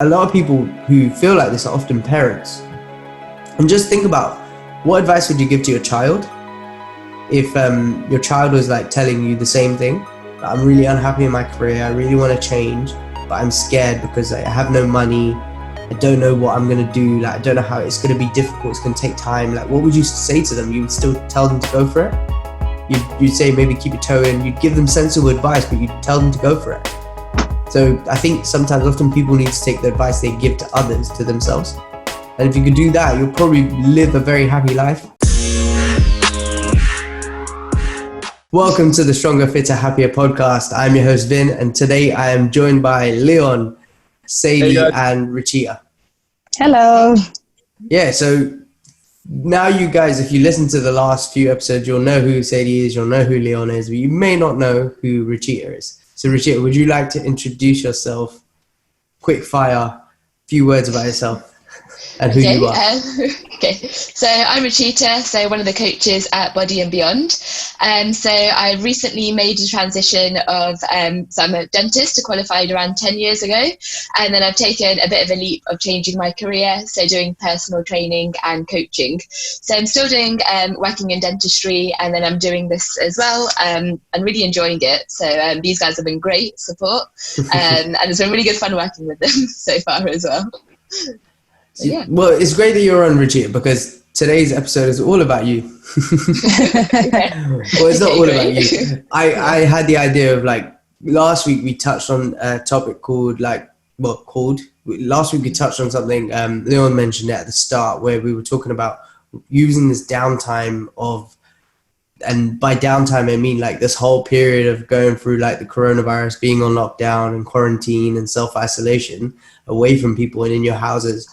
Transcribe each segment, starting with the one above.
a lot of people who feel like this are often parents. And just think about, what advice would you give to your child if your child was like telling you the same thing? I'm really unhappy in my career, I really want to change, but I'm scared because I have no money, I don't know what I'm going to do, like I don't know how, it's going to be difficult, it's going to take time. Like, what would you say to them? You would still tell them to go for it? You'd say maybe keep your toe in, you'd give them sensible advice, but you'd tell them to go for it. So I think often people need to take the advice they give to others to themselves. And if you could do that, you'll probably live a very happy life. Welcome to the Stronger, Fitter, Happier podcast. I'm your host, Vin, and today I am joined by Leon, Sadie, and Ruchita. Hello. Yeah, so now you guys, if you listen to the last few episodes, you'll know who Sadie is, you'll know who Leon is, but you may not know who Ruchita is. So Ruchita, would you like to introduce yourself, quick fire, few words about yourself and who you are? Okay, so I'm Ruchita, so one of the coaches at Body+Beyond. So I recently made a transition of, so I'm a dentist, I qualified around 10 years ago, and then I've taken a bit of a leap of changing my career, so doing personal training and coaching. So I'm still doing working in dentistry, and then I'm doing this as well, and really enjoying it. So these guys have been great support, and it's been really good fun working with them so far as well. Yeah. Well, it's great that you're on, Ruchita, because today's episode is all about you. Well, it's not all about you. I had the idea of, like, last week we touched on a topic last week we touched on something, Leon mentioned it at the start, where we were talking about using this downtime and by downtime I mean like this whole period of going through like the coronavirus, being on lockdown and quarantine and self-isolation away from people and in your houses,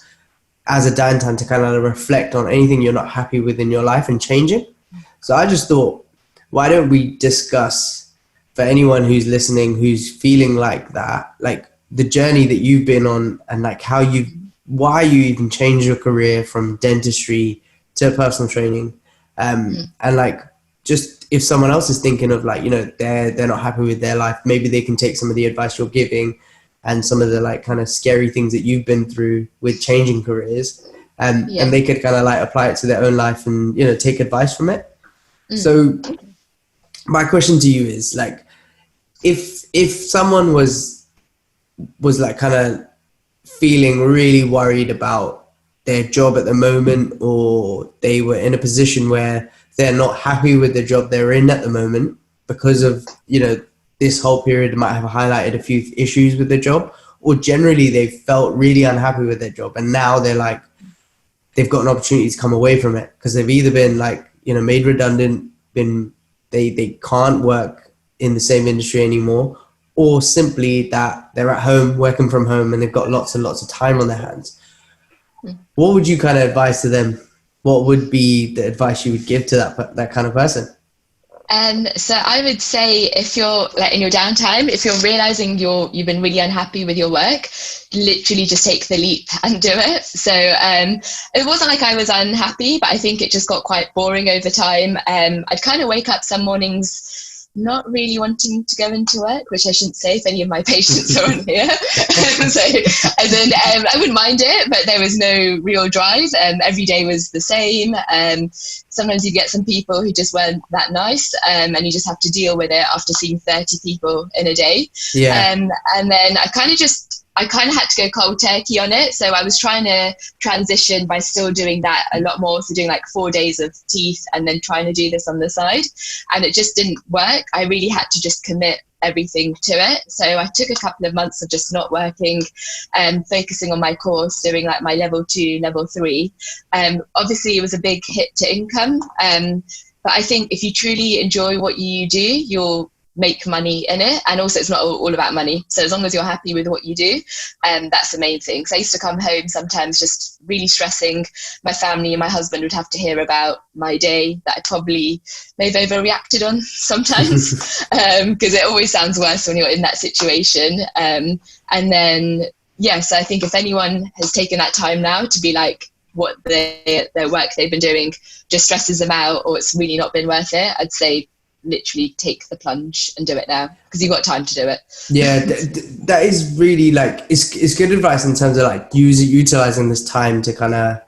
as a downtime to kind of reflect on anything you're not happy with in your life and change it. So I just thought, why don't we discuss, for anyone who's listening, who's feeling like that, like the journey that you've been on, and like why you even changed your career from dentistry to personal training. And like, just if someone else is thinking of, like, you know, they're not happy with their life, maybe they can take some of the advice you're giving and some of the like kind of scary things that you've been through with changing careers, and they could kind of like apply it to their own life and, you know, take advice from it. So my question to you is, like, if someone was like kind of feeling really worried about their job at the moment, or they were in a position where they're not happy with the job they're in at the moment because of, you know, this whole period might have highlighted a few issues with their job, or generally they felt really unhappy with their job, and now they're like, they've got an opportunity to come away from it because they've either been, like, you know, made redundant, they can't work in the same industry anymore, or simply that they're at home working from home and they've got lots and lots of time on their hands. What would you kind of advise to them? What would be the advice you would give to that kind of person? So I would say, if you're like in your downtime, if you're realizing you've been really unhappy with your work, literally just take the leap and do it. So it wasn't like I was unhappy, but I think it just got quite boring over time. I'd kind of wake up some mornings not really wanting to go into work, which I shouldn't say if any of my patients are on here. I wouldn't mind it, but there was no real drive. Every day was the same. Sometimes you get some people who just weren't that nice, and you just have to deal with it after seeing 30 people in a day. And then I kind of had to go cold turkey on it. So I was trying to transition by still doing that a lot more. So doing like 4 days of teeth and then trying to do this on the side. And it just didn't work. I really had to just commit everything to it. So I took a couple of months of just not working and focusing on my course, doing like my level 2, level 3. Obviously it was a big hit to income. But I think if you truly enjoy what you do, you'll make money in it, and also it's not all about money. So as long as you're happy with what you do, that's the main thing. So I used to come home sometimes just really stressing. My family and my husband would have to hear about my day that I probably may have overreacted on sometimes, because it always sounds worse when you're in that situation. And then so I think if anyone has taken that time now to be like, what their work they've been doing just stresses them out, or it's really not been worth it, I'd say literally take the plunge and do it now, because you've got time to do it. Yeah, that is really like, it's good advice in terms of like utilizing this time to kind of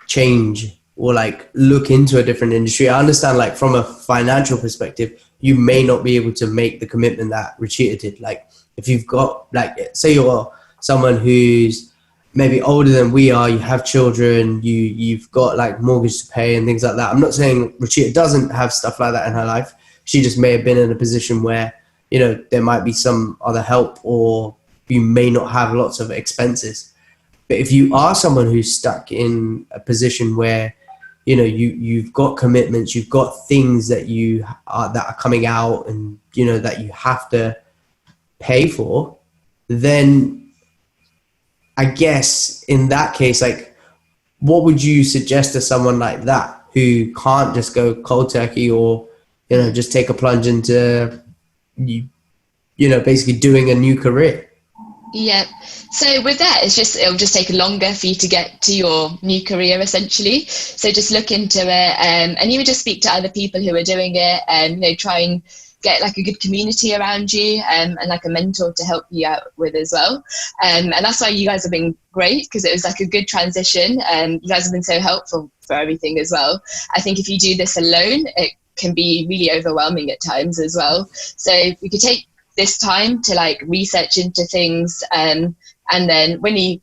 change or like look into a different industry. I understand like from a financial perspective, you may not be able to make the commitment that Ruchita did. Like if you've got like, say you're someone who's maybe older than we are, you have children, you've got like mortgage to pay and things like that. I'm not saying Ruchita doesn't have stuff like that in her life. She just may have been in a position where, you know, there might be some other help, or you may not have lots of expenses. But if you are someone who's stuck in a position where, you know, you've got commitments, you've got things that that are coming out, and you know that you have to pay for, then I guess in that case, like, what would you suggest to someone like that who can't just go cold turkey, or you know, just take a plunge into you know, basically doing a new career? Yeah. So with that, it'll just take longer for you to get to your new career, essentially. So just look into it, and you would just speak to other people who are doing it, and you know, try and get like a good community around you, and like a mentor to help you out with as well. And that's why you guys have been great, because it was like a good transition, and you guys have been so helpful for everything as well. I think if you do this alone, it can be really overwhelming at times as well. So we could take this time to like research into things, and then when you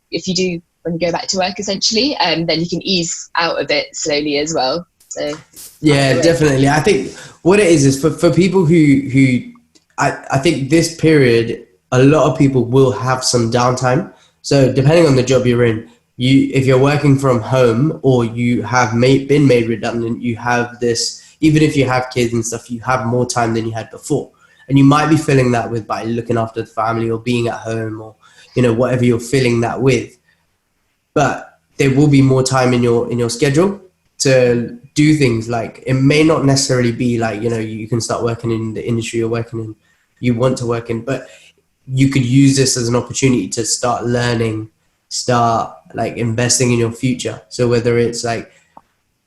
go back to work, essentially, then you can ease out of it slowly as well. So yeah, definitely. I think what it is for people who I think this period, a lot of people will have some downtime. So depending on the job you're in, if you're working from home, or you have been made redundant, you have this, even if you have kids and stuff, you have more time than you had before. And you might be filling that with by looking after the family, or being at home, or, you know, whatever you're filling that with. But there will be more time in your schedule to do things. Like, it may not necessarily be like, you know, you can start working in the industry you're working in, you want to work in, but you could use this as an opportunity to start learning, start like investing in your future. So whether it's like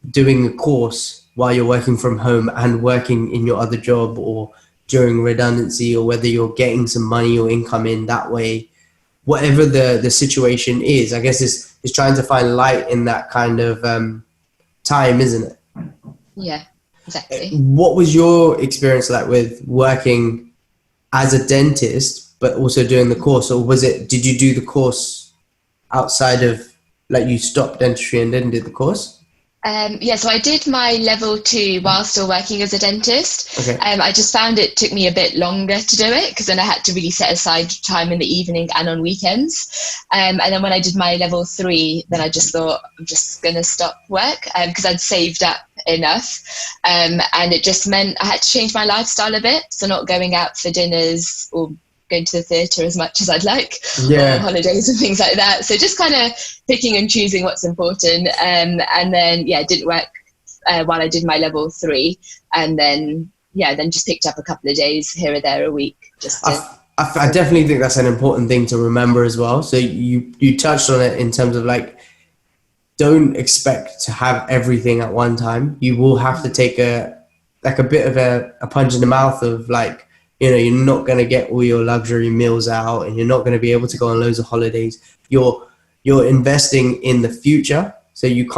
doing a course while you're working from home and working in your other job, or during redundancy, or whether you're getting some money or income in that way, whatever the situation is, I guess is trying to find light in that kind of time, isn't it? Yeah, exactly. What was your experience like with working as a dentist, but also doing the course? Or did you do the course outside of, like, you stopped dentistry and then did the course? Yeah, so I did my level 2 while still working as a dentist. Okay. I just found it took me a bit longer to do it, because then I had to really set aside time in the evening and on weekends. And then when I did my level 3, then I just thought, I'm just going to stop work, because I'd saved up enough. And it just meant I had to change my lifestyle a bit. So not going out for dinners or going to the theatre as much as I'd like, or holidays and things like that. So just kind of picking and choosing what's important. And then, yeah, it didn't work while I did my level 3. And then just picked up a couple of days here or there a week. I definitely think that's an important thing to remember as well. So you touched on it in terms of like, don't expect to have everything at one time. You will have to take a bit of a punch in the mouth of like, you know, you're not going to get all your luxury meals out, and you're not going to be able to go on loads of holidays. You're investing in the future. So you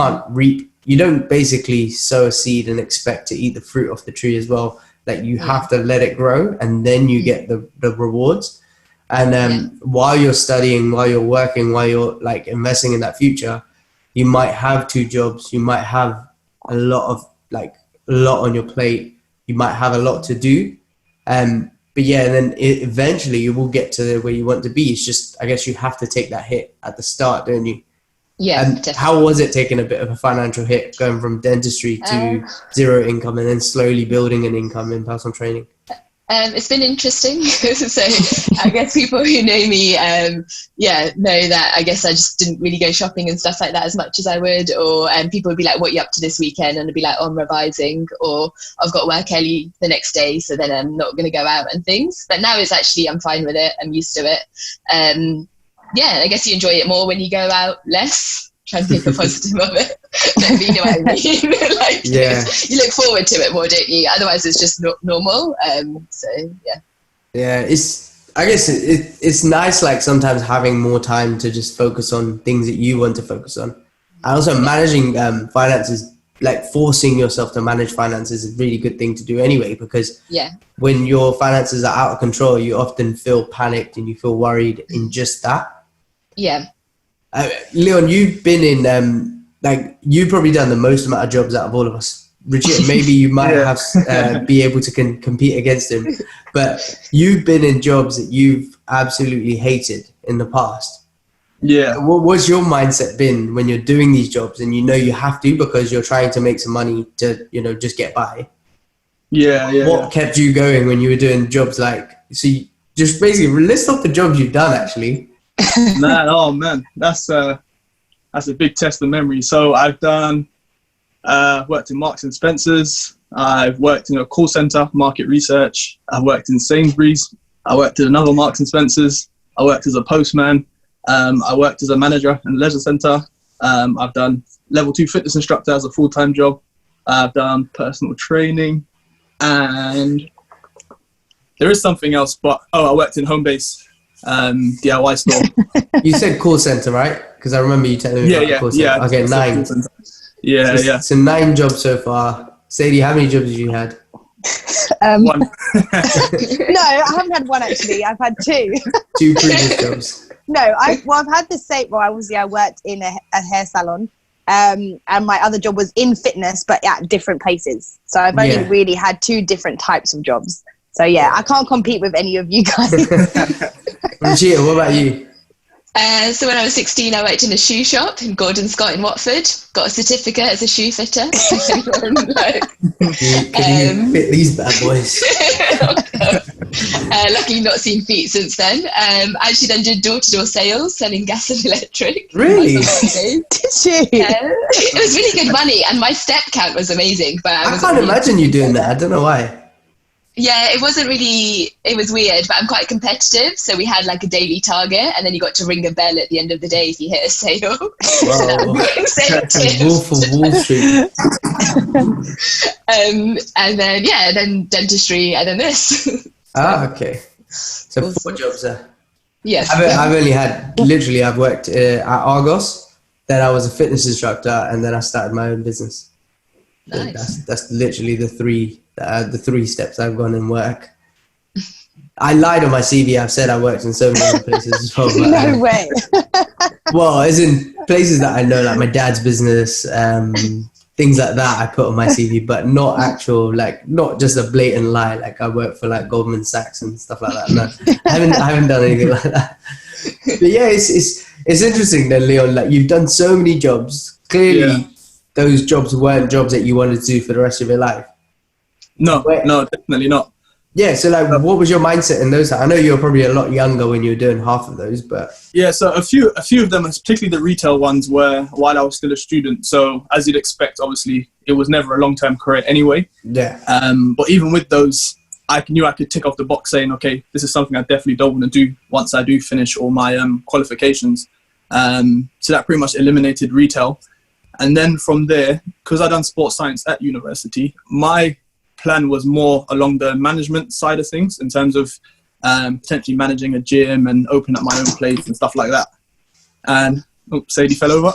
don't basically sow a seed and expect to eat the fruit off the tree as well. Like, you have to let it grow, and then you get the rewards. And while you're studying, while you're working, while you're like investing in that future, you might have 2 jobs. You might have a lot on your plate. You might have a lot to do. But yeah, and then eventually you will get to where you want to be. It's just, I guess you have to take that hit at the start, don't you? Yeah. And how was it taking a bit of a financial hit, going from dentistry to zero income, and then slowly building an income in personal training? It's been interesting. So I guess people who know me, know that I guess I just didn't really go shopping and stuff like that as much as I would. Or people would be like, "What are you up to this weekend?" And I'd be like, "Oh, I'm revising," or "I've got work early the next day, so then I'm not going to go out," and things. But now it's actually, I'm fine with it. I'm used to it. I guess you enjoy it more when you go out less, try and think of positive of it. But you know what I mean. Like, Yeah. you look forward to it more, don't you? Otherwise, it's just normal. So yeah. Yeah, I guess it's nice, like sometimes having more time to just focus on things that you want to focus on. And also managing finances, like forcing yourself to manage finances is a really good thing to do anyway, because when your finances are out of control, you often feel panicked and you feel worried in just that. Yeah. Leon, you've been in, like, you've probably done the most amount of jobs out of all of us. Ruchita, maybe you might have be able to compete against him, but you've been in jobs that you've absolutely hated in the past. Yeah. What's your mindset been when you're doing these jobs and you know you have to because you're trying to make some money to, you know, just get by? What kept you going when you were doing jobs like, so you just basically list off the jobs you've done actually. Man, that's a big test of memory. So I've done, worked in Marks and Spencer's. I've worked in a call center, market research. I worked in Sainsbury's. I worked at another Marks and Spencer's. I worked as a postman. I worked as a manager in a leisure center. I've done level 2 fitness instructor as a full-time job. I've done personal training, and there is something else, but I worked in Homebase, DIY store. You said call center, right? Because I remember you telling me about the call center. Yeah. Okay, 9. So 9 jobs so far. Sadie, how many jobs have you had? One. No, I haven't had one actually. I've had 2. 2 previous jobs. No, I've had the same. Well, I worked in a hair salon, and my other job was in fitness, but at different places. So I've only really had 2 different types of jobs. So yeah, I can't compete with any of you guys. Ruchita, what about you? So when I was 16, I worked in a shoe shop in Gordon Scott in Watford. Got a certificate as a shoe fitter. Can you fit these bad boys? Luckily not seen feet since then. Actually then did door-to-door sales, selling gas and electric. Really? Did you? It was really good money, and my step count was amazing. But I can't imagine you doing that. I don't know why. Yeah, it was weird, but I'm quite competitive. So we had like a daily target, and then you got to ring a bell at the end of the day if you hit a sale. Wolf of Wall Street. And then dentistry, and then this. Okay. So 4 jobs there. Yes. I've only had, literally, I've worked at Argos, then I was a fitness instructor, and then I started my own business. Nice. That's literally the 3 steps I've gone in work. I lied on my CV. I've said I worked in so many other places as well. But, no way. Well, as in places that I know, like my dad's business, things like that I put on my CV, but not actual, like, not just a blatant lie. Like I work for like Goldman Sachs and stuff like that. No, I haven't done anything like that. But yeah, it's interesting then, Leon, like you've done so many jobs. Clearly those jobs weren't jobs that you wanted to do for the rest of your life. No, definitely not. Yeah, so like, what was your mindset in those? I know you were probably a lot younger when you were doing half of those, but yeah. So a few of them, particularly the retail ones, were while I was still a student. So as you'd expect, obviously, it was never a long-term career anyway. Yeah. But even with those, I knew I could tick off the box saying, okay, this is something I definitely don't want to do once I do finish all my qualifications. So that pretty much eliminated retail. And then from there, because I'd done sports science at university, my plan was more along the management side of things in terms of potentially managing a gym and opening up my own place and stuff like that. And Sadie fell over.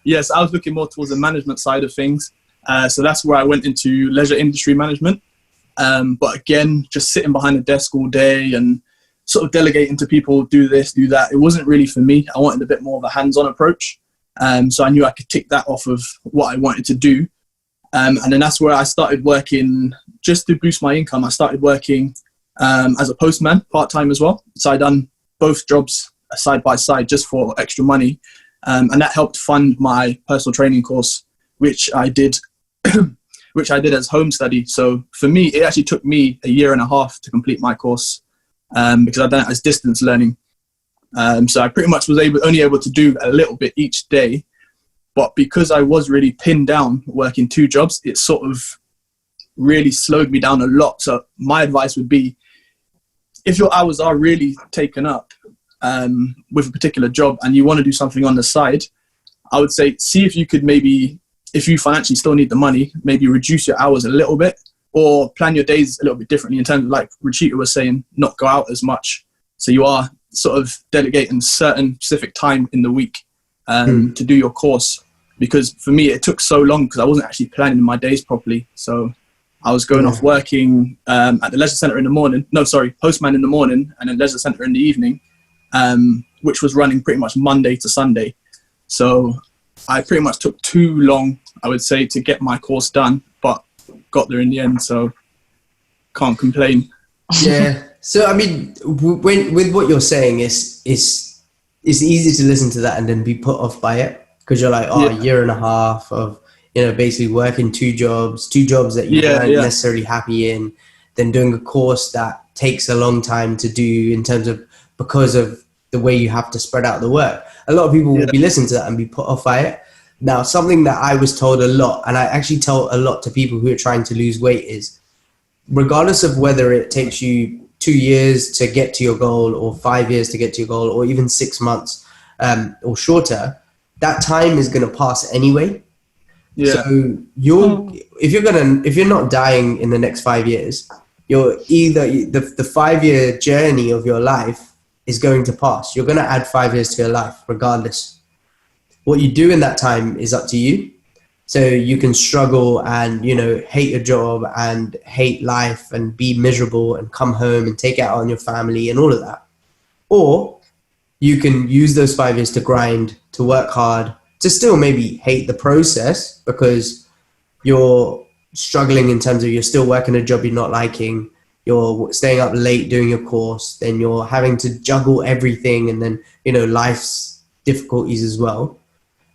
Yes, I was looking more towards the management side of things. So that's where I went into leisure industry management. But again, just sitting behind a desk all day and sort of delegating to people, do this, do that. It wasn't really for me. I wanted a bit more of a hands-on approach. So I knew I could tick that off of what I wanted to do. And then that's where I started working just to boost my income. I started working as a postman part-time as well. So I done both jobs side by side just for extra money. And that helped fund my personal training course, which I did as home study. So for me, it actually took me 1.5 years to complete my course because I've done it as distance learning. So I pretty much was only able to do a little bit each day. But because I was really pinned down working 2 jobs, it sort of really slowed me down a lot. So my advice would be, if your hours are really taken up, with a particular job and you want to do something on the side, I would say see if you could maybe, if you financially still need the money, maybe reduce your hours a little bit or plan your days a little bit differently in terms of, like Ruchita was saying, not go out as much. So you are sort of delegating certain specific time in the week to do your course. Because for me, it took so long because I wasn't actually planning my days properly. So I was going off working at the leisure centre in the morning. No, sorry, postman in the morning and then leisure centre in the evening, which was running pretty much Monday to Sunday. So I pretty much took too long, I would say, to get my course done, but got there in the end. So can't complain. Yeah. So, I mean, with what you're saying, it's easy to listen to that and then be put off by it. Because you're like, a year and a half of, basically working two jobs that you weren't necessarily happy in, then doing a course that takes a long time to do in terms of, because of the way you have to spread out the work. A lot of people will be listening to that and be put off by it. Now, something that I was told a lot, and I actually tell a lot to people who are trying to lose weight is, regardless of whether it takes you 2 years to get to your goal or 5 years to get to your goal or even 6 months or shorter, that time is going to pass anyway. So if you're not dying in the next 5 years, you're either the 5-year journey of your life is going to pass. You're going to add 5 years to your life regardless. What you do in that time is up to you. So you can struggle and, hate your job and hate life and be miserable and come home and take it out on your family and all of that. Or you can use those 5 years to grind, to work hard, to still maybe hate the process because you're struggling in terms of you're still working a job you're not liking, you're staying up late doing your course, then you're having to juggle everything and then, life's difficulties as well.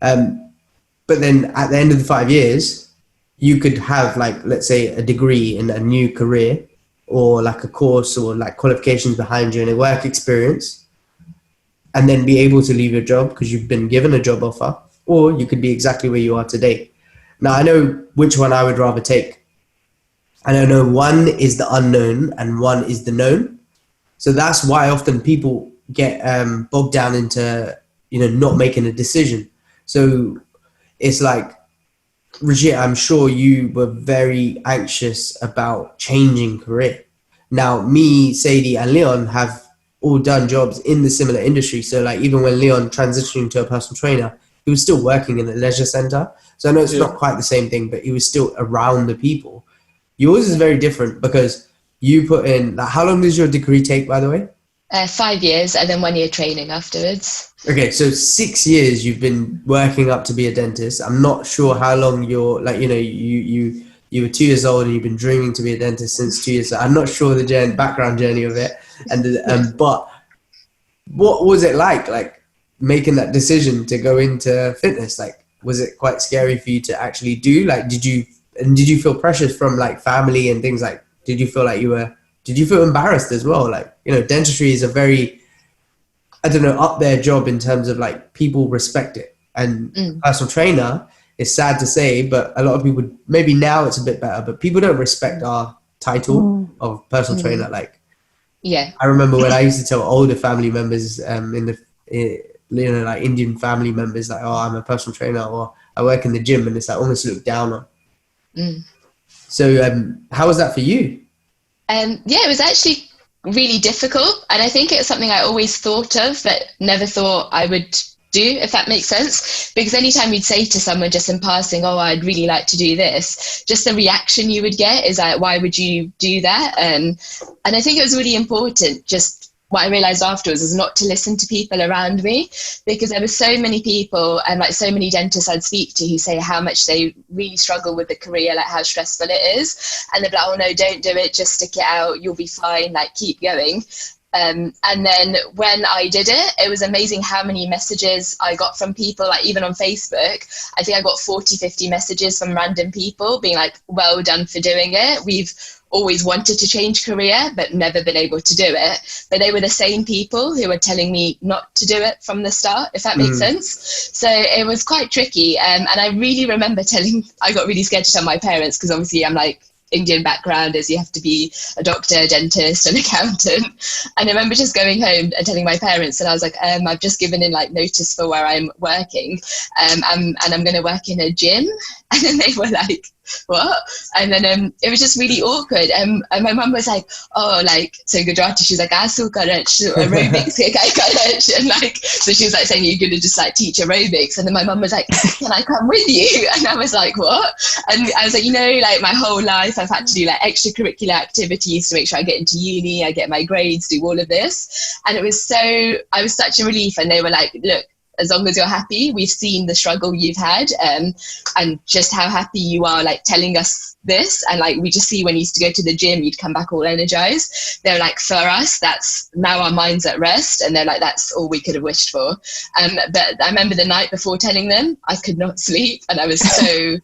But then at the end of the 5 years, you could have let's say a degree in a new career or a course or qualifications behind you and a work experience, and then be able to leave your job because you've been given a job offer, or you could be exactly where you are today. Now, I know which one I would rather take. I don't know, one is the unknown and one is the known. So that's why often people get bogged down into, not making a decision. So it's like, Ruchita, I'm sure you were very anxious about changing career. Now, me, Sadie, and Leon have all done jobs in the similar industry. So even when Leon transitioned to a personal trainer, he was still working in a leisure center. So I know it's not quite the same thing, but he was still around the people. Yours is very different because you put in, how long does your degree take, by the way? 5 years and then 1 year training afterwards. Okay, so 6 years you've been working up to be a dentist. I'm not sure how long you're, you were 2 years old and you've been dreaming to be a dentist since 2 years. So I'm not sure the background journey of it. And but what was it like making that decision to go into fitness? Was it quite scary for you to actually do? Did you feel pressures from family and things did you feel did you feel embarrassed as well? Dentistry is a very, up there job in terms of people respect it, and personal trainer is sad to say, but a lot of people, maybe now it's a bit better, but people don't respect our title of personal trainer. I remember when I used to tell older family members Indian family members I'm a personal trainer or I work in the gym, and it's almost looked down on. So how was that for you? It was actually really difficult, and I think it was something I always thought of but never thought I would do, if that makes sense, because anytime you'd say to someone just in passing, I'd really like to do this, just the reaction you would get is why would you do that? And I think it was really important, just what I realized afterwards is not to listen to people around me, because there were so many people and so many dentists I'd speak to who say how much they really struggle with the career, how stressful it is, and they're like, no, don't do it, just stick it out, you'll be fine, keep going. And then when I did it, it was amazing how many messages I got from people, even on Facebook. I think I got 40-50 messages from random people being well done for doing it, we've always wanted to change career but never been able to do it. But they were the same people who were telling me not to do it from the start, if that makes sense. So it was quite tricky, and I really remember I got really scared to tell my parents, because obviously I'm Indian background is you have to be a doctor, dentist, an accountant. And I remember just going home and telling my parents, and I was like, I've just given in like notice for where I'm working, and I'm going to work in a gym. And then they were like, what? And then it was just really awkward. And my mum was like, oh, like, so Gujarati, she's like, asu karach, aerobics, karach. And like, so she was like saying, you're going to just like teach aerobics. And then my mum was like, can I come with you? And I was like, what? And I was like, you know, like my whole life I've had to do like extracurricular activities to make sure I get into uni, I get my grades, do all of this. And it was I was such a relief. And they were like, look, as long as you're happy, we've seen the struggle you've had, and just how happy you are, like telling us this. And like, we just see when you used to go to the gym, you'd come back all energized. They're like, for us, that's now our mind's at rest. And they're like, that's all we could have wished for. But I remember the night before telling them, I could not sleep, and I was so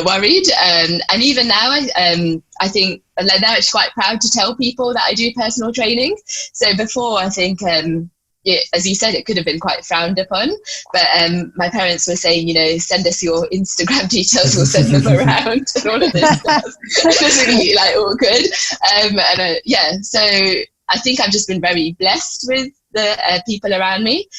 worried. And even now, I think like, now it's quite proud to tell people that I do personal training. So before, I think, as you said, it could have been quite frowned upon, but my parents were saying, you know, send us your Instagram details, we'll send them around, and all of this stuff. It was really like awkward. Yeah, so I think I've just been very blessed with the people around me,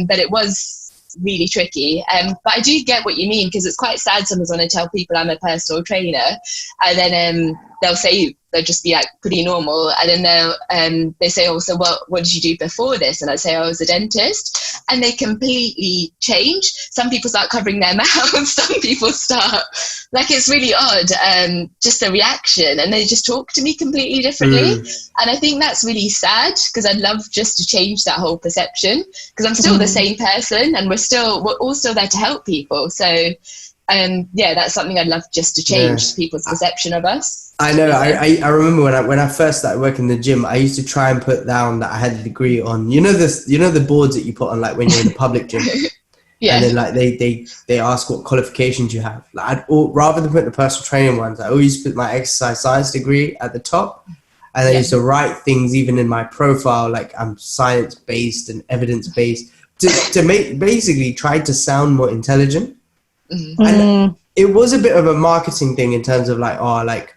but it was really tricky. But I do get what you mean, because it's quite sad sometimes when I tell people I'm a personal trainer, and then they'll say, they'll just be like pretty normal, and then they say, oh, so what did you do before this? And I say, I was a dentist, and they completely change. Some people start covering their mouths, some people start, like, it's really odd, just a reaction, and they just talk to me completely differently. And I think that's really sad, because I'd love just to change that whole perception, because I'm still the same person, and we're all still there to help people. So yeah, that's something I'd love just to change people's perception of us. I know. I remember when I first started working in the gym, I used to try and put down that I had a degree on, the boards that you put on, like when you're in the public gym. Yeah. And then like they ask what qualifications you have. Like rather than put the personal training ones, I always put my exercise science degree at the top. And I used to write things even in my profile, like I'm science based and evidence based, to make, basically try to sound more intelligent. And it was a bit of a marketing thing in terms of like,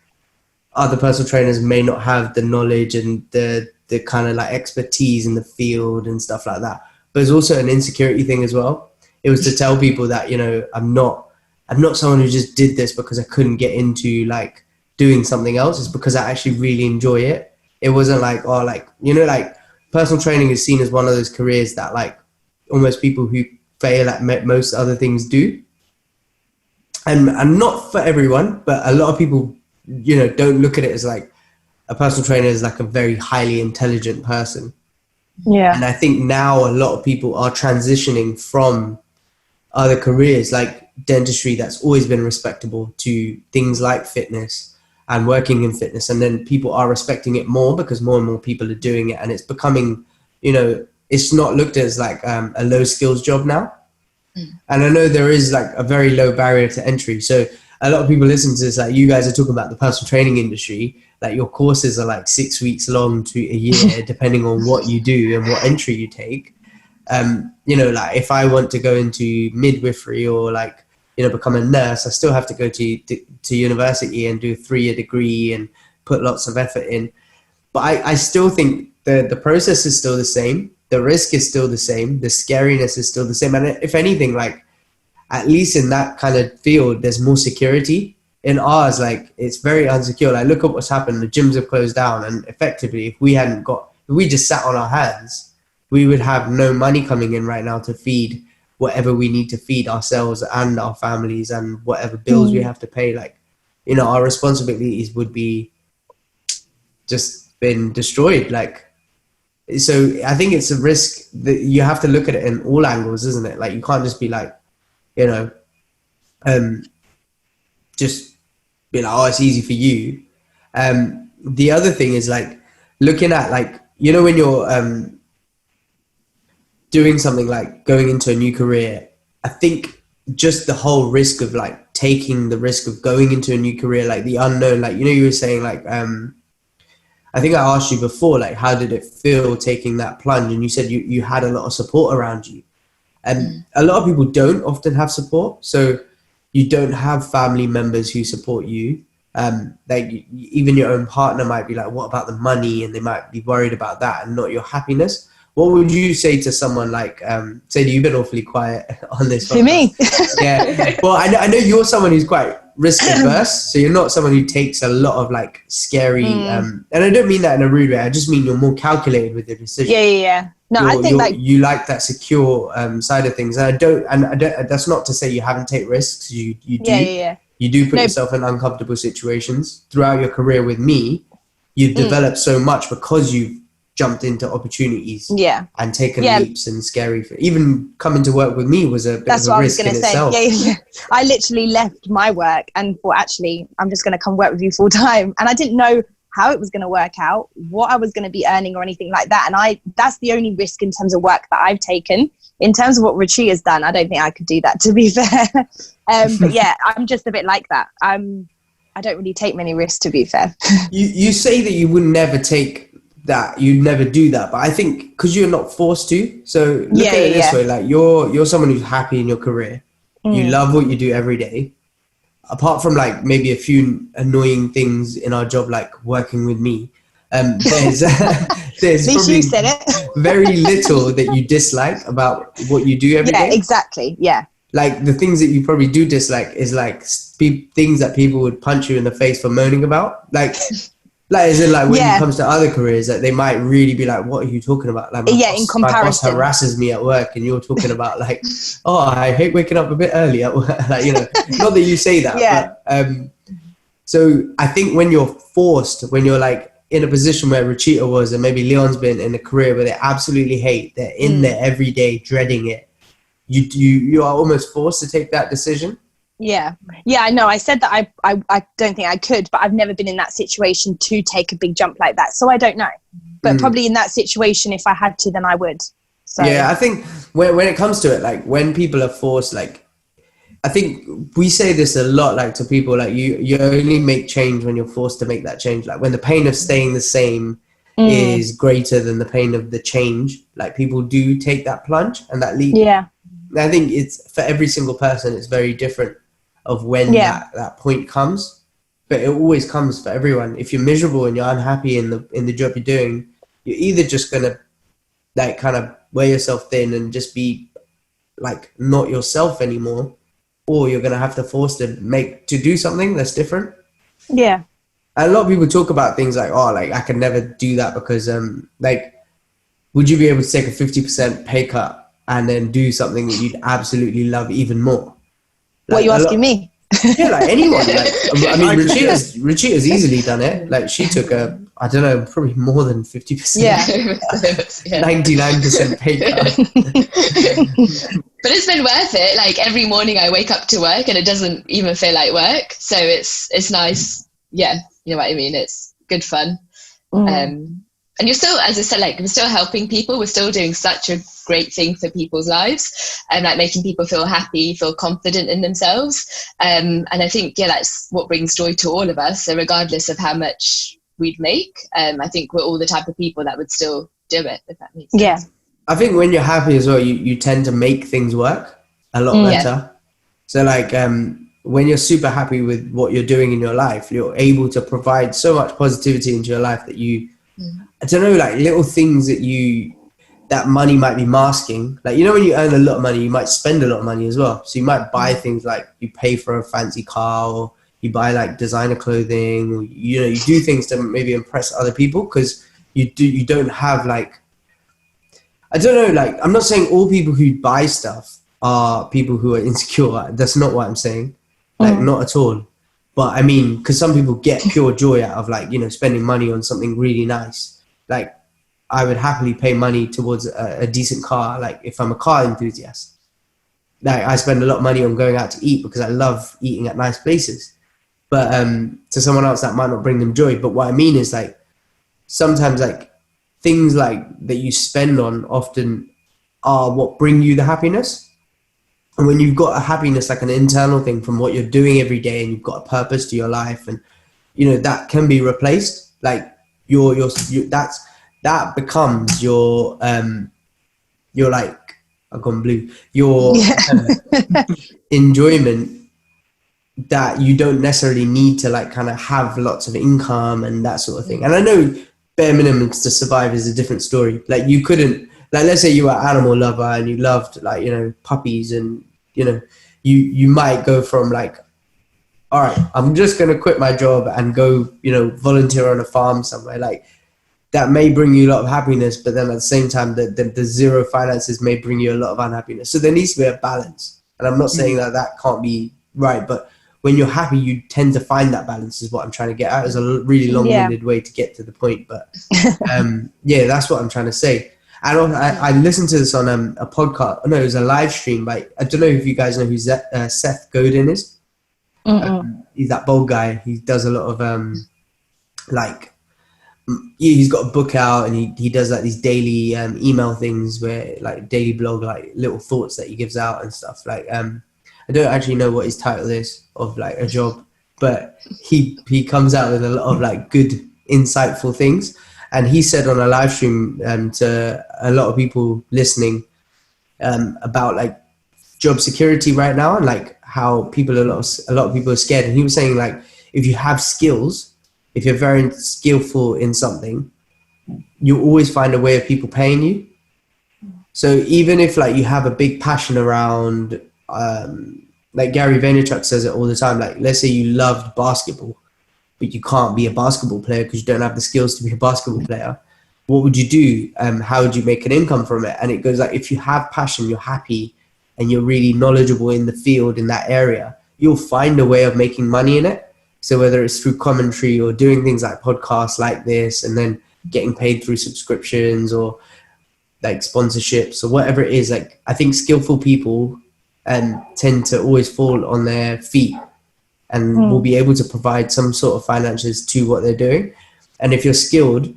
other personal trainers may not have the knowledge and the kind of like expertise in the field and stuff like that. But it's also an insecurity thing as well. It was to tell people that, I'm not someone who just did this because I couldn't get into like doing something else. It's because I actually really enjoy it. It wasn't like, like personal training is seen as one of those careers that like almost people who fail at most other things do. And not for everyone, but a lot of people, don't look at it as like a personal trainer is like a very highly intelligent person. Yeah. And I think now a lot of people are transitioning from other careers like dentistry, that's always been respectable, to things like fitness and working in fitness. And then people are respecting it more because more and more people are doing it. And it's becoming, it's not looked at as like a low skills job now. And I know there is like a very low barrier to entry. So a lot of people listen to this, like you guys are talking about the personal training industry, like your courses are like 6 weeks long to a year, depending on what you do and what entry you take. Like if I want to go into midwifery or like, become a nurse, I still have to go to university and do a 3-year degree and put lots of effort in. But I still think the process is still the same. The risk is still the same. The scariness is still the same. And if anything, like at least in that kind of field, there's more security. In ours, like it's very unsecure. Like look at what's happened. The gyms have closed down, and effectively, if we just sat on our hands, we would have no money coming in right now to feed whatever we need to feed ourselves and our families and whatever bills we have to pay. Like, our responsibilities would be just been destroyed. Like, so I think it's a risk that you have to look at it in all angles, isn't it? Like you can't just be like, just be like, oh, it's easy for you. The other thing is like looking at like, when you're doing something like going into a new career, I think just the whole risk of like taking the risk of going into a new career, like the unknown, like, you were saying like, I think I asked you before, like, how did it feel taking that plunge? And you said you had a lot of support around you. And a lot of people don't often have support. So you don't have family members who support you. like even your own partner might be like, what about the money? And they might be worried about that and not your happiness. What would you say to someone like, Sadie, you've been awfully quiet on this For me. Yeah. Well, I know you're someone who's quite risk adverse. So you're not someone who takes a lot of like scary, and I don't mean that in a rude way. I just mean you're more calculated with your decisions. Yeah. No, I think like you like that secure side of things. And I don't, that's not to say you haven't taken risks. You do. Yeah. You do put yourself in uncomfortable situations throughout your career with me. You've developed so much because you've jumped into opportunities and taken leaps and scary. Even coming to work with me was a bit of a risk in itself. Yeah. I literally left my work and thought, actually, I'm just going to come work with you full time. And I didn't know how it was going to work out, what I was going to be earning or anything like that. And that's the only risk in terms of work that I've taken. In terms of what Ruchita has done, I don't think I could do that, to be fair. But yeah, I'm just a bit like that. I don't really take many risks, to be fair. You say that you would never take that, you'd never do that, but I think because you're not forced to. So look at it this way, like you're someone who's happy in your career. You love what you do every day. Apart from like maybe a few annoying things in our job, like working with me, there's probably you said it. very little that you dislike about what you do every day. Yeah, exactly. Yeah. Like the things that you probably do dislike is like things that people would punch you in the face for moaning about. Like as in like when it comes to other careers, like they might really be like, what are you talking about? Like in comparison. My boss harasses me at work and you're talking about like, oh, I hate waking up a bit early at work. Like, you know, not that you say that, but so I think when you're forced, when you're like in a position where Ruchita was, and maybe Leon's been in a career where they absolutely hate, they're in there every day dreading it, you are almost forced to take that decision. Yeah, I know. I said that I don't think I could, but I've never been in that situation to take a big jump like that. So I don't know. But probably in that situation, if I had to, then I would. So yeah, I think when it comes to it, like when people are forced, like I think we say this a lot, like to people, like you only make change when you're forced to make that change. Like when the pain of staying the same is greater than the pain of the change, like people do take that plunge and that leap. Yeah. I think it's for every single person, it's very different of when that point comes, but it always comes for everyone. If you're miserable and you're unhappy in the job you're doing, you're either just gonna like kind of wear yourself thin and just be like not yourself anymore, or you're gonna have to force to do something that's different. Yeah. And a lot of people talk about things like, oh, like I could never do that because like would you be able to take a 50% pay cut and then do something that you'd absolutely love even more? Like, what are you asking me? Yeah, like anyone. Like, I mean, Ruchita's easily done it. Like she took I don't know, probably more than 50%. Yeah. 99% pay cut. But it's been worth it. Like every morning I wake up to work and it doesn't even feel like work. So it's nice. Yeah, you know what I mean? It's good fun. And you're still, as I said, like we're still helping people. We're still doing such a great thing for people's lives, and like making people feel happy, feel confident in themselves. And I think that's what brings joy to all of us. So regardless of how much we'd make, I think we're all the type of people that would still do it. If that makes sense. Yeah. I think when you're happy as well, you tend to make things work a lot better. Yeah. So like when you're super happy with what you're doing in your life, you're able to provide so much positivity into your life that I don't know, like little things that money might be masking. Like, you know, when you earn a lot of money, you might spend a lot of money as well. So you might buy things like you pay for a fancy car, or you buy like designer clothing, or, you know, you do things to maybe impress other people because you don't have like, I don't know, like, I'm not saying all people who buy stuff are people who are insecure. That's not what I'm saying. Like, not at all. But I mean, because some people get pure joy out of like, you know, spending money on something really nice. Like I would happily pay money towards a decent car. Like if I'm a car enthusiast, like I spend a lot of money on going out to eat because I love eating at nice places. But to someone else that might not bring them joy. But what I mean is like, sometimes like things like that you spend on often are what bring you the happiness. And when you've got a happiness, like an internal thing from what you're doing every day, and you've got a purpose to your life, and you know that can be replaced. Like that becomes your like I've gone blue. Your enjoyment that you don't necessarily need to like kind of have lots of income and that sort of thing. And I know bare minimums to survive is a different story. Like you couldn't, like, let's say you were an animal lover and you loved like, you know, puppies, and, you know, you might go from like, all right, I'm just going to quit my job and go, you know, volunteer on a farm somewhere. Like that may bring you a lot of happiness, but then at the same time, the zero finances may bring you a lot of unhappiness. So there needs to be a balance. And I'm not saying that can't be right, but when you're happy, you tend to find that balance is what I'm trying to get at. It's a really long-winded way to get to the point, but yeah, that's what I'm trying to say. And I listened to this on a podcast. No, it was a live stream. Like, I don't know if you guys know who Seth Godin is. He's that bald guy. He does a lot of he's got a book out, and he does like these daily email things where like daily blog, like little thoughts that he gives out and stuff. Like I don't actually know what his title is of like a job, but he comes out with a lot of like good, insightful things. And he said on a live stream to a lot of people listening about like job security right now, and like how a lot of people are scared. And he was saying like, if you have skills, if you're very skillful in something, you always find a way of people paying you. So even if like you have a big passion around, like Gary Vaynerchuk says it all the time, like let's say you loved basketball, but you can't be a basketball player because you don't have the skills to be a basketball player. What would you do? How would you make an income from it? And it goes like, if you have passion, you're happy, and you're really knowledgeable in the field, in that area, you'll find a way of making money in it. So whether it's through commentary or doing things like podcasts like this, and then getting paid through subscriptions or like sponsorships or whatever it is, like I think skillful people tend to always fall on their feet and will be able to provide some sort of finances to what they're doing. And if you're skilled,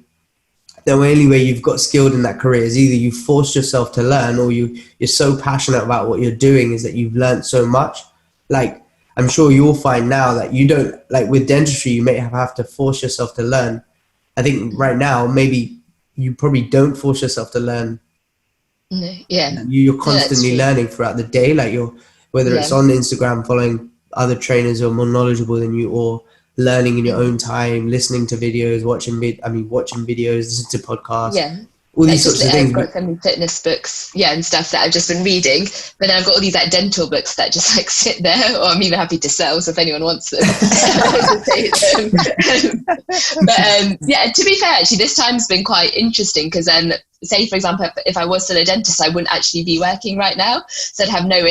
the only way you've got skilled in that career is either you force yourself to learn, or you're so passionate about what you're doing is that you've learned so much. Like I'm sure you'll find now that you don't, like with dentistry, you may have to force yourself to learn. I think right now, maybe you probably don't force yourself to learn. Yeah. You're constantly learning throughout the day. Like whether it's on Instagram, following other trainers who are more knowledgeable than you, or learning in your own time, listening to videos, watching videos, listening to podcasts, all these sorts of things. I've got so many fitness books, and stuff that I've just been reading. But then I've got all these like dental books that just like sit there, or I'm even happy to sell. So if anyone wants them, but to be fair, actually, this time's been quite interesting because say for example, if I was still a dentist, I wouldn't actually be working right now, so I'd have no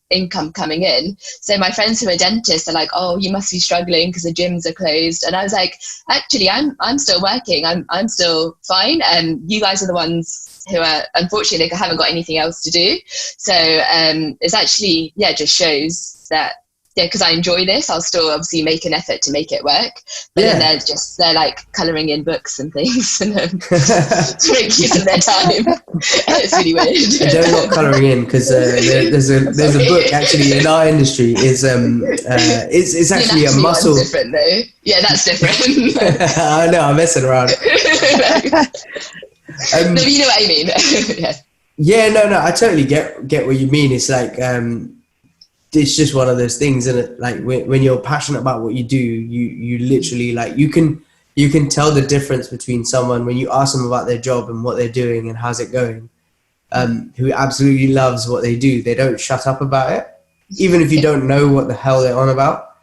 income coming in. So my friends who are dentists are like, "Oh, you must be struggling because the gyms are closed." And I was like, "Actually, I'm still working. I'm still fine. And you guys are the ones who are unfortunately like, haven't got anything else to do." So it's actually just shows that. Yeah, because I enjoy this, I'll still obviously make an effort to make it work. But then they're like colouring in books and things and to make use of their time. It's really weird. They're not colouring in because there's a book actually in our industry. It's actually a muscle. One's different though. Yeah, that's different. I know, I'm messing around. No, you know what I mean. Yeah, no, I totally get what you mean. It's like it's just one of those things, isn't it? Like when you're passionate about what you do, you literally like you can tell the difference between someone when you ask them about their job and what they're doing and how's it going, who absolutely loves what they do. They don't shut up about it, even if you don't know what the hell they're on about.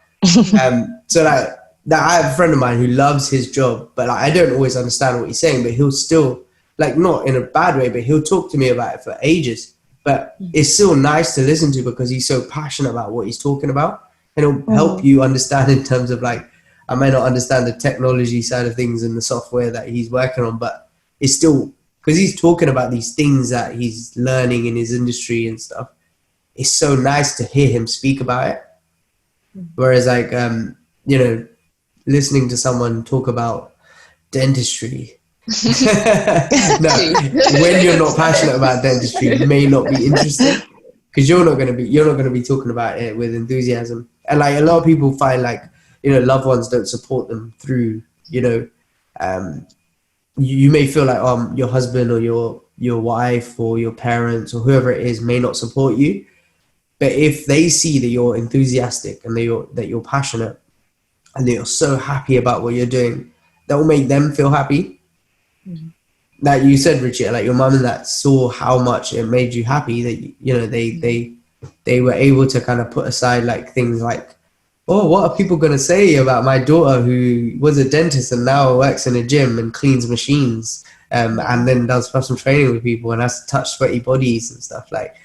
So like I have a friend of mine who loves his job, but like, I don't always understand what he's saying, but he'll still, like, not in a bad way, but he'll talk to me about it for ages. But it's still nice to listen to because he's so passionate about what he's talking about, and it'll help you understand in terms of like, I may not understand the technology side of things and the software that he's working on, but it's still, because he's talking about these things that he's learning in his industry and stuff. It's so nice to hear him speak about it. Whereas like, listening to someone talk about dentistry, no, when you're not passionate about dentistry, it may not be interesting because you're not going to be talking about it with enthusiasm. And like a lot of people find like, loved ones don't support them through, you may feel like your husband or your wife or your parents or whoever it is may not support you, But if they see that you're enthusiastic and that you're passionate and that you're so happy about what you're doing, that will make them feel happy. Mm-hmm. Like you said, Richard, like your mum and that saw how much it made you happy, that, you know, they were able to kind of put aside like things like, oh, what are people going to say about my daughter who was a dentist and now works in a gym and cleans machines, and then does personal training with people and has to touch sweaty bodies and stuff like,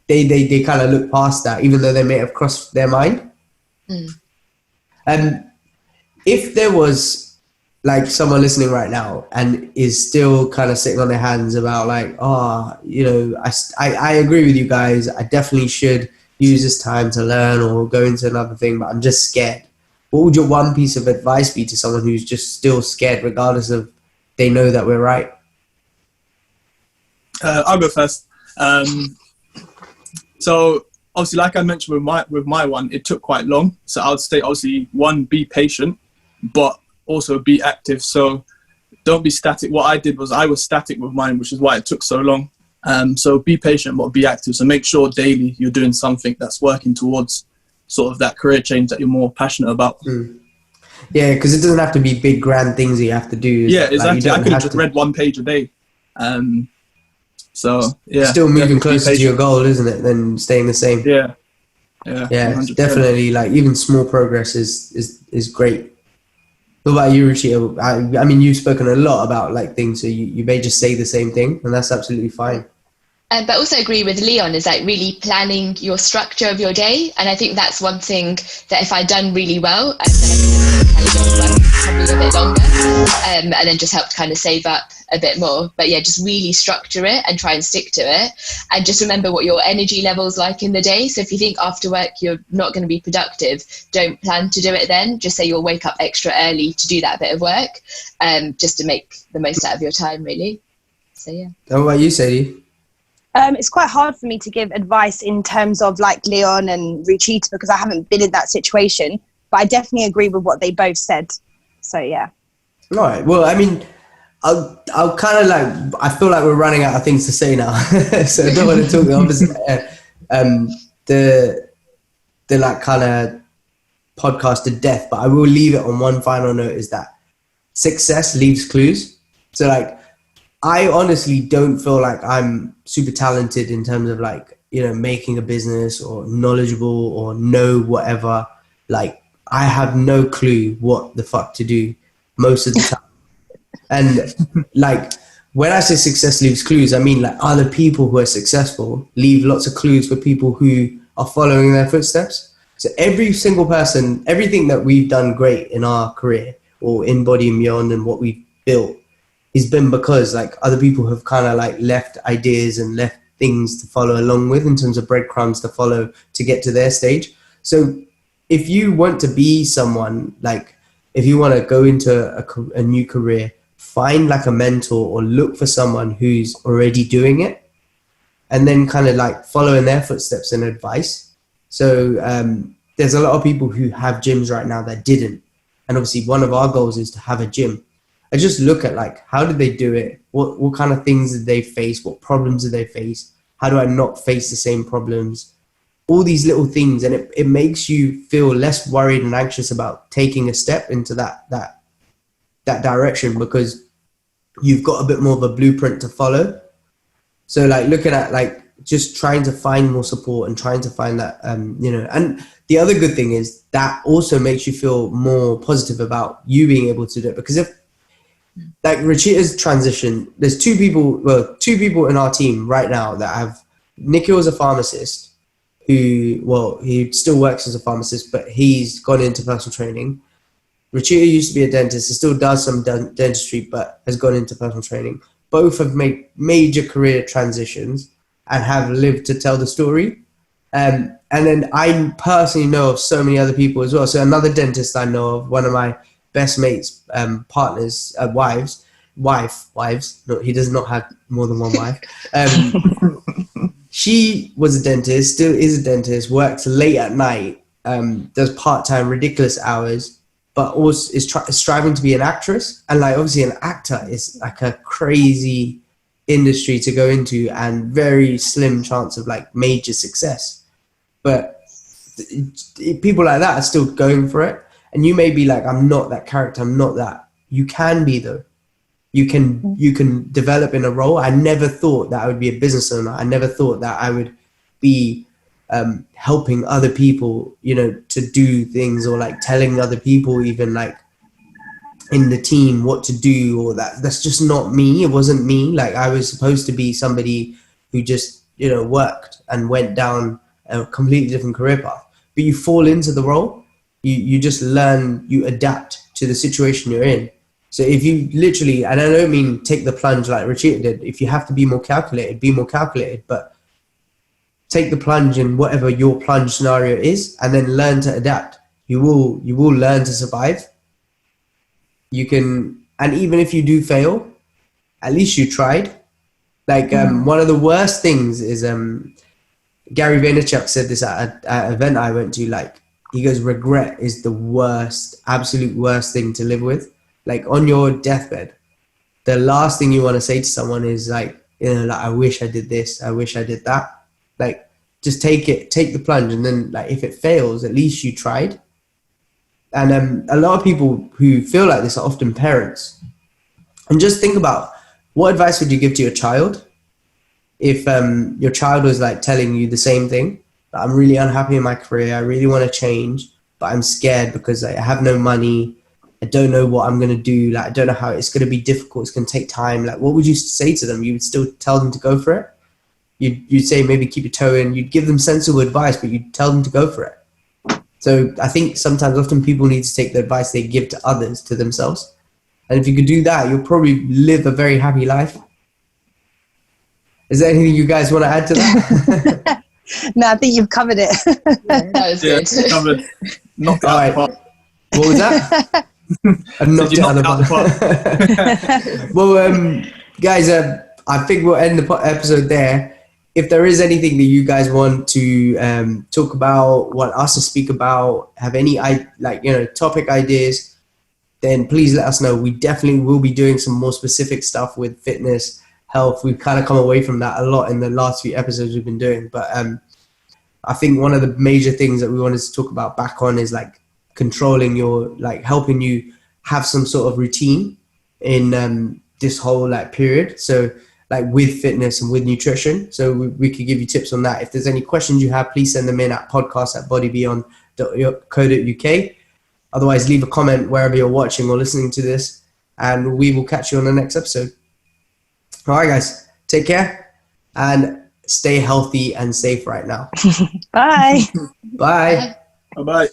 they kind of look past that, even though they may have crossed their mind. If there was like someone listening right now and is still kind of sitting on their hands about like, oh, you know, I agree with you guys, I definitely should use this time to learn or go into another thing, but I'm just scared. What would your one piece of advice be to someone who's just still scared, regardless of they know that we're right? I'll go first. So obviously, like I mentioned with my one, it took quite long. So I would say, obviously, one, be patient, but also be active. So don't be static. What I did was I was static with mine, which is why it took so long. So be patient, but be active. So make sure daily you're doing something that's working towards sort of that career change that you're more passionate about. Yeah, because it doesn't have to be big grand things that you have to do. Yeah, exactly. Like, I could have just read 1 page a day. So yeah, still moving closer to your goal, isn't it, than staying the same? Yeah, 100%. Definitely. Like even small progress is great. What about you, Ruchita? I mean, you've spoken a lot about like things, so you may just say the same thing, and that's absolutely fine. But also agree with Leon, is like really planning your structure of your day. And I think that's one thing that if I'd done really well, then I could have probably a bit longer, and then just helped kind of save up a bit more. But yeah, just really structure it and try and stick to it. And just remember what your energy level's like in the day. So if you think after work you're not going to be productive, don't plan to do it then. Just say you'll wake up extra early to do that bit of work, just to make the most out of your time, really. So yeah. What about you, Sadie? It's quite hard for me to give advice in terms of like Leon and Ruchita because I haven't been in that situation, but I definitely agree with what they both said. So yeah. All right. Well, I mean, I'll kind of like, I feel like we're running out of things to say now, so I don't want to talk the opposite. The like kind of podcast to death, but I will leave it on one final note: is that success leaves clues. So like, I honestly don't feel like I'm super talented in terms of like, you know, making a business or knowledgeable or know whatever. Like, I have no clue what the fuck to do most of the time. And like, when I say success leaves clues, I mean like other people who are successful leave lots of clues for people who are following their footsteps. So every single person, everything that we've done great in our career or in Body+Beyond and what we've built, it's been because like other people have kind of like left ideas and left things to follow along with in terms of breadcrumbs to follow to get to their stage. So if you want to be someone, like if you want to go into a new career, find like a mentor or look for someone who's already doing it and then kind of like follow in their footsteps and advice. So there's a lot of people who have gyms right now that didn't. And obviously one of our goals is to have a gym. I just look at like, how did they do it? What kind of things did they face? What problems did they face? How do I not face the same problems? All these little things. And it makes you feel less worried and anxious about taking a step into that direction because you've got a bit more of a blueprint to follow. So like looking at like just trying to find more support and trying to find that, you know, and the other good thing is that also makes you feel more positive about you being able to do it. Because if, like Ruchita's transition, there's two people in our team right now that have, Nikhil's a pharmacist he still works as a pharmacist, but he's gone into personal training. Ruchita used to be a dentist, he still does some dentistry, but has gone into personal training. Both have made major career transitions and have lived to tell the story. And then I personally know of so many other people as well. So another dentist I know of, one of my best mates, partners, wives. No, he does not have more than one wife. She was a dentist, still is a dentist, works late at night, does part-time ridiculous hours, but also is striving to be an actress. And like obviously an actor is like a crazy industry to go into and very slim chance of like major success. But people like that are still going for it. And you may be like, I'm not that character, I'm not that. You can be though. You can develop in a role. I never thought that I would be a business owner. I never thought that I would be helping other people, you know, to do things, or like telling other people even like in the team what to do, or that's just not me. It wasn't me. Like I was supposed to be somebody who just, you know, worked and went down a completely different career path. But you fall into the role, you just learn, you adapt to the situation you're in. So if you literally, and I don't mean take the plunge like Ruchita did, if you have to be more calculated, be more calculated, but take the plunge in whatever your plunge scenario is, and then learn to adapt. You will learn to survive. You can, and even if you do fail, at least you tried. Like one of the worst things is Gary Vaynerchuk said this at an event I went to. Like he goes, regret is the worst, absolute worst thing to live with. Like on your deathbed, the last thing you want to say to someone is like, you know, like I wish I did this, I wish I did that. Like just take the plunge, and then like if it fails, at least you tried. And a lot of people who feel like this are often parents. And just think about, what advice would you give to your child if your child was like telling you the same thing? I'm really unhappy in my career, I really want to change, but I'm scared because I have no money, I don't know what I'm going to do, like I don't know how, it's going to be difficult, it's going to take time. Like what would you say to them? You would still tell them to go for it? You'd say maybe keep your toe in, you'd give them sensible advice, but you'd tell them to go for it. So I think often people need to take the advice they give to others to themselves. And if you could do that, you'll probably live a very happy life. Is there anything you guys want to add to that? No, I think you've covered it. That was good. Covered. Knocked it out the park. What was that? I knocked it out the park. Well, guys, I think we'll end the episode there. If there is anything that you guys want to talk about, want us to speak about, have any topic ideas, then please let us know. We definitely will be doing some more specific stuff with fitness, health. We've kind of come away from that a lot in the last few episodes we've been doing. But I think one of the major things that we wanted to talk about back on is like controlling your, like helping you have some sort of routine in this whole like period. So like with fitness and with nutrition. So we could give you tips on that. If there's any questions you have, please send them in at podcast@bodybeyond.co.uk. Otherwise, leave a comment wherever you're watching or listening to this, and we will catch you on the next episode. All right, guys, take care and stay healthy and safe right now. Bye. Bye. Bye-bye.